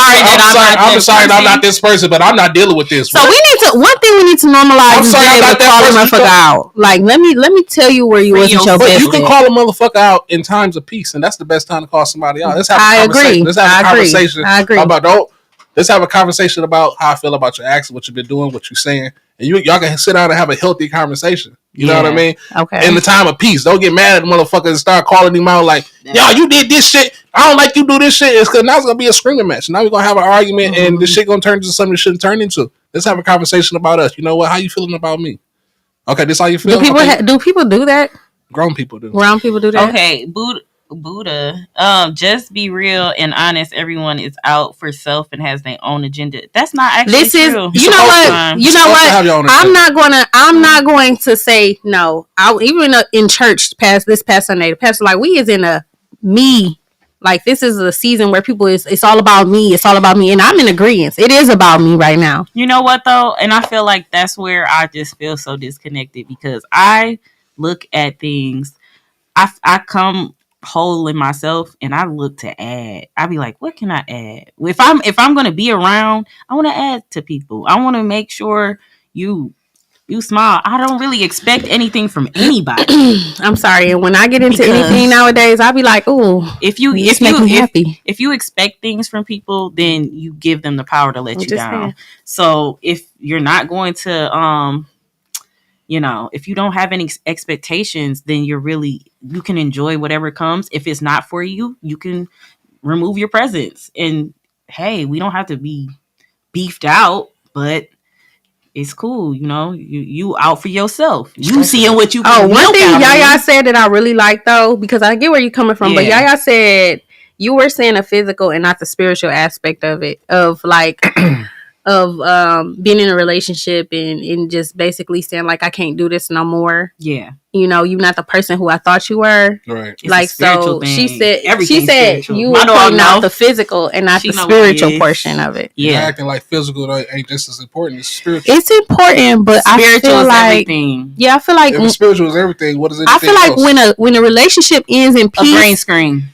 sorry I'm not this person, but I'm not dealing with this. So one thing we need to normalize is being able to call a motherfucker out. Like let me tell you where you wasn't your best. You can call a motherfucker out in times of peace, and that's the best time to call somebody out. Let's have a conversation. Let's have a conversation. I agree. Let's have a conversation about how I feel about your actions, what you've been doing, what you're saying, and y'all can sit down and have a healthy conversation. You know what I mean? Okay. In the time of peace, don't get mad at the motherfuckers and start calling him out like, "Yo, you did this shit. I don't like you do this shit." It's because now it's gonna be a screaming match. Now we're gonna have an argument, and this shit gonna turn into something it shouldn't turn into. Let's have a conversation about us. You know what? How you feeling about me? Okay, this how you feel. Do people do that? Grown people do. Grown people do that. Okay, Buddha, just be real and honest. Everyone is out for self and has their own agenda. That's not actually true. You know what? I'm not going to say no. Even in church this past Sunday, the pastor like, we is in a me. Like this is a season where people it's all about me. It's all about me, and I'm in agreement. It is about me right now. You know what though, and I feel like that's where I just feel so disconnected because I look at things. I come whole in myself and I look to add. I be like, what can I add? If I'm gonna be around, I want to add to people. I want to make sure you smile. I don't really expect anything from anybody. I'm sorry. And when I get into anything nowadays, I'll be like, oh, if you expect things from people, then you give them the power to let you down. So if you're not going to You know, if you don't have any expectations, then you can enjoy whatever comes. If it's not for you, you can remove your presence. And hey, we don't have to be beefed out, but it's cool, you know. You out for yourself. You seeing what you can. Oh, one thing Yaya said that I really like though, because I get where you're coming from, but Yaya said you were saying the physical and not the spiritual aspect of it, of like of being in a relationship and just basically saying like I can't do this no more. Yeah. You know, you're not the person who I thought you were. Right. It's like so thing. she said spiritual. you were pointing out the physical and not the spiritual portion of it. Yeah. You're acting like physical ain't just as important as spiritual. It's important, but spiritual I feel is like everything. Yeah, I feel like if spiritual is everything, what is it? I feel like when a relationship ends in peace, a green screen.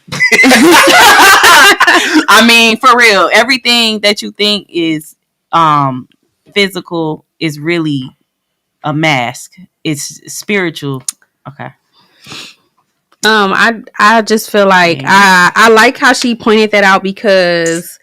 I mean, for real, everything that you think is physical is really a mask. It's spiritual. Okay. I just feel like I like how she pointed that out, because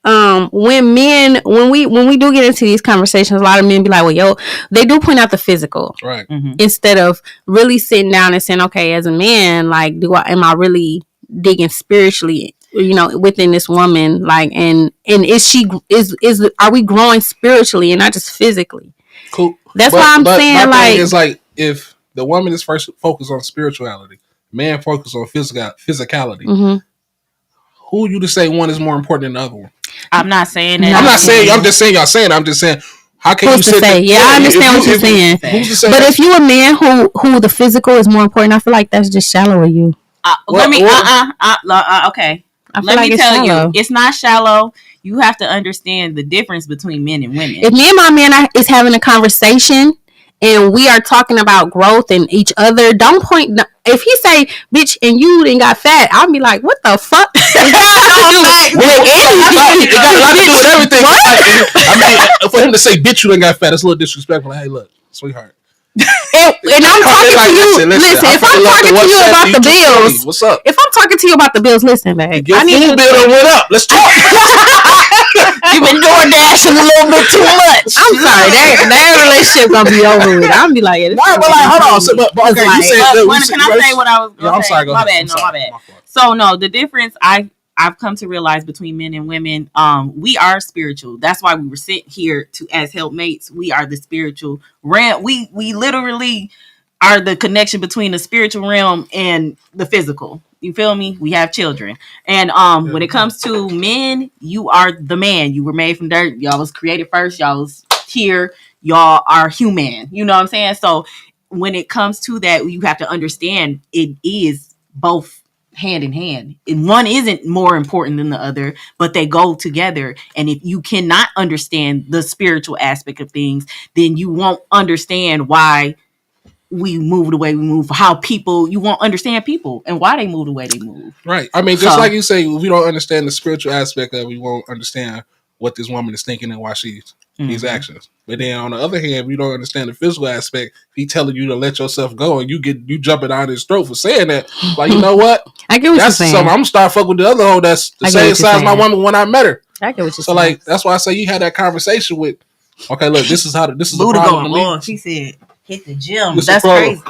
when we do get into these conversations, a lot of men be like, well, yo, they do point out the physical, right? Instead of really sitting down and saying, okay, as a man, like, am I really digging spiritually, you know, within this woman, like, and are we growing spiritually and not just physically? Cool. That's why I'm saying, like, it's like if the woman is first focused on spirituality, man focused on physicality. Mm-hmm. Who are you to say one is more important than the other one? I'm not saying that. I'm not saying. I'm just saying y'all saying. I'm just saying. How can you say? Yeah, I understand what you're saying. Who's to say? But if you're a man who the physical is more important, I feel like that's just shallow of you. Okay. Let me tell you, it's not shallow. You have to understand the difference between men and women. If me and my man is having a conversation and we are talking about growth and each other, don't point. If he say, bitch, and you didn't got fat, I'll be like, what the fuck? It got a lot to do with everything. I mean, for him to say, bitch, you didn't got fat, that's a little disrespectful. Hey, look, sweetheart. And I'm talking to you. Listen, if I'm talking to you about the bills, what's up? If I'm talking to you about the bills, listen, babe. Your food bill went up. Let's talk. You've been doing dashing a little bit too much. I'm sorry, that relationship gonna be over with. I'm be like, hold on. So, but okay, you said. Can I say what I was? Yeah, I'm sorry. Go ahead. My bad. So no, the difference I've come to realize between men and women, we are spiritual. That's why we were sent here as helpmates. We are the spiritual realm. We literally are the connection between the spiritual realm and the physical. You feel me? We have children. And when it comes to men, you are the man. You were made from dirt. Y'all was created first. Y'all was here. Y'all are human. You know what I'm saying? So when it comes to that, you have to understand it is both hand in hand. And one isn't more important than the other, but they go together. And if you cannot understand the spiritual aspect of things, then you won't understand why we move the way we move, you won't understand people and why they move the way they move. Right. I mean, just like you say, if we don't understand the spiritual aspect of it, we won't understand what this woman is thinking and why she's these actions. But then on the other hand, we don't understand the physical aspect. He telling you to let yourself go and you jumping down his throat for saying that. Like, you know what? I get what you're saying. I'm gonna start fucking with the other hoe that's the same size as my woman when I met her. I get what you're saying. So like that's why I say you had that conversation with, okay, look, this is the problem. Going. She said, hit the gym. That's crazy.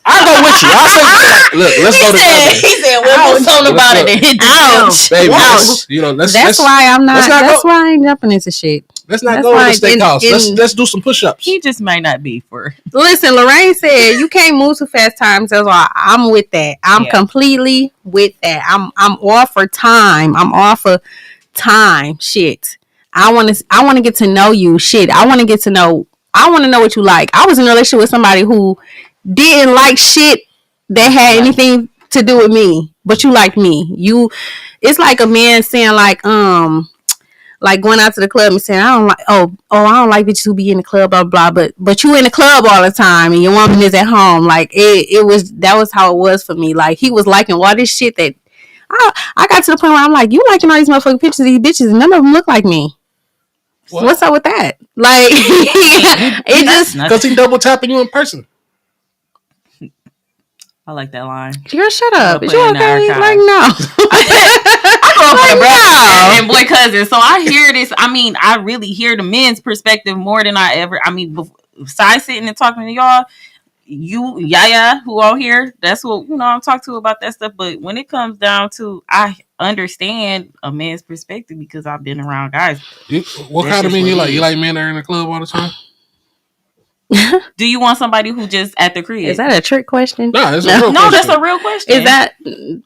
I go with you. I say, look, let's go together. He said, "We'll do something about it and hit the gym." Baby, that's why I'm not. That's why I ain't jumping into shit. Let's not go to the steakhouse. Let's do some push-ups. He just might not be for. Listen, Lorraine said you can't move too fast. Times that's why I'm with that. I'm completely with that. I'm all for time. I'm all for time. Shit. I want to get to know you. Shit. I want to know what you like. I was in a relationship with somebody who didn't like shit that had anything to do with me, but you like me. It's like a man saying like going out to the club and saying I don't like bitches who be in the club, blah blah. But you in the club all the time and your woman is at home. Like that was how it was for me. Like he was liking all this shit that I got to the point where I'm like, you liking all these motherfucking pictures of these bitches and none of them look like me. What? What's up with that? Like it just because he double tapping you in person. I like that line. Girl, shut up. Is you okay? Like, no. I grew up with a brother and boy cousin, so I hear this. I mean, I really hear the men's perspective more than I ever. I mean, side sitting and talking to y'all, you Yaya who on here, that's what I'm talking to about that stuff. But when it comes down to, I understand a man's perspective because I've been around guys. What kind of men you like? You like men that are in the club all the time? Do you want somebody who just at the crib? Is that a trick question? No, it's a real question. That's a real question. Is that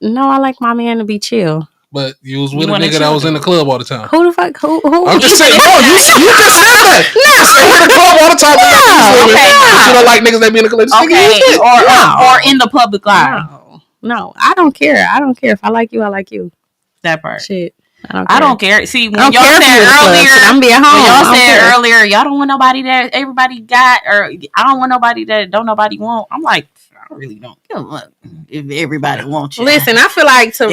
no? I like my man to be chill. But you was with a nigga that was in the club all the time. Who the fuck? Who? I'm just saying. No, you just said that. No, you said in the club all the time. Okay, you don't like niggas that be in the club. Okay, or in the public eye. No, I don't care. I don't care if I like you. I like you. That part. Shit. I don't care. See, when y'all said earlier, I'm being home. When y'all said earlier, y'all don't want nobody that everybody got, or I don't want nobody that don't nobody want. I'm like, I really don't give a fuck if everybody wants you. Listen, I feel like to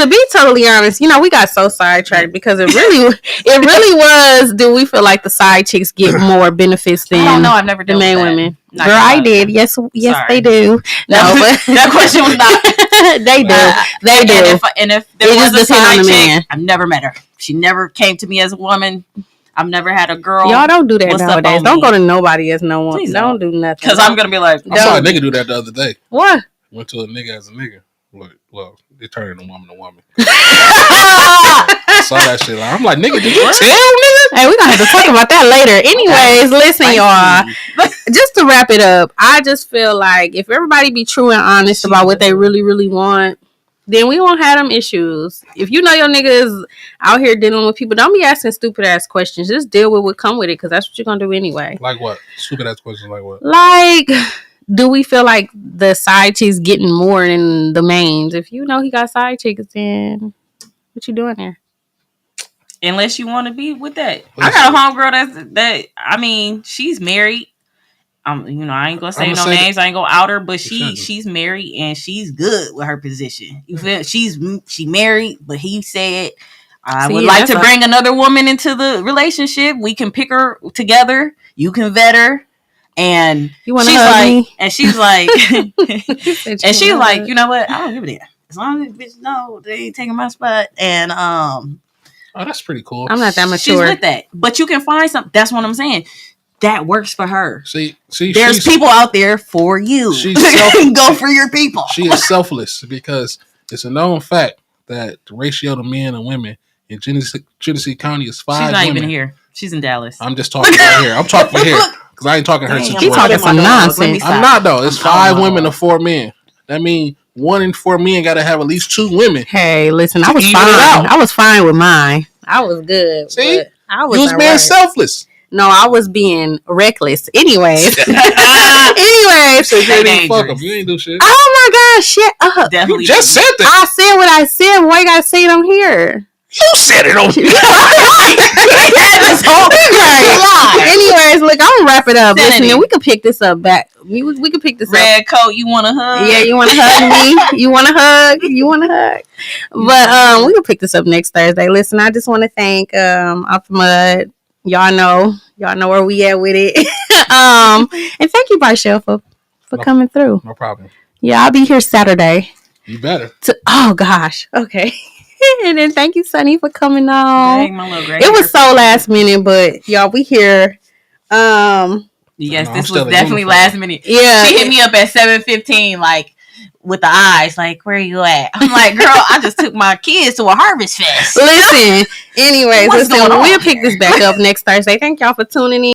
be totally honest, we got so sidetracked because it really was. Do we feel like the side chicks get more benefits than? I don't know. I've never done the main women. Girl, I did. Yes, sorry. They do. No, but that question was not. They do. They do. And if there was a side chick, I've never met her. She never came to me as a woman. I've never had a girl. Y'all don't do that nowadays. Don't go to nobody as no one. Please don't do nothing. Because I'm gonna be like, I saw a nigga do that the other day. What? Went to a nigga as a nigga. Well, they turned into woman to woman. I saw that shit. I'm like, nigga, did you tell nigga? Hey, we gonna have to talk about that later. Anyways, listen, y'all. Just to wrap it up, I just feel like if everybody be true and honest about what they really, really want, then we won't have them issues. If you know your nigga is out here dealing with people, don't be asking stupid ass questions. Just deal with what come with it, because that's what you're gonna do anyway. Like what? Stupid ass questions like what? Like, do we feel like the side chicks getting more than the mains? If you know he got side chicks, then what you doing there? Unless you want to be with that. I got a homegirl that I mean, she's married. I ain't gonna say no names. I ain't gonna out her, but she's married and she's good with her position. You feel? She married, but he said, I would like to bring another woman into the relationship. We can pick her together. You can vet her. And she's like, and she's like, you know what? I don't give a damn. As long as bitch know they ain't taking my spot. And oh, that's pretty cool. I'm not that mature. She's with that, but you can find something. That's what I'm saying. That works for her. See, there's people out there for you. Go for your people. She is selfless because it's a known fact that the ratio to men and women in Genesee County is 5 She's not women. even here. She's in Dallas. I'm just talking right here. I'm talking here because I ain't talking her situation. She talking some nonsense. I'm not though. It's 5 women to 4 men. That means 1 in 4 men got to have at least 2 women. Hey, listen, I was fine. I was fine with mine. I was good. See, I was you was being selfless. No, I was being reckless. Anyways. So you ain't do shit. Oh my gosh, shut up. Definitely you just said that. I said what I said. Why you gotta say it on here? You said it on here. Anyways, look, I'm gonna wrap it up. Listen, we can pick this up back. We can pick this up. Red coat, you want to hug? Yeah, you want to hug me? You want to hug? You want to hug? But we can pick this up next Thursday. Listen, I just want to thank Off Mud. Y'all know where we at with it. And thank you, Barshel, for coming through. No problem. Yeah, I'll be here Saturday. You better. Oh gosh. Okay. And then thank you, Sunny, for coming on. Dang, my little gray it was so last minute, but y'all, we here. Yes, this was definitely last minute. Yeah, she hit me up at 7:15, like with the eyes, like, where you at? I'm like, girl, I just took my kids to a harvest fest. Listen, anyways, we'll pick this back up next Thursday. Thank y'all for tuning in.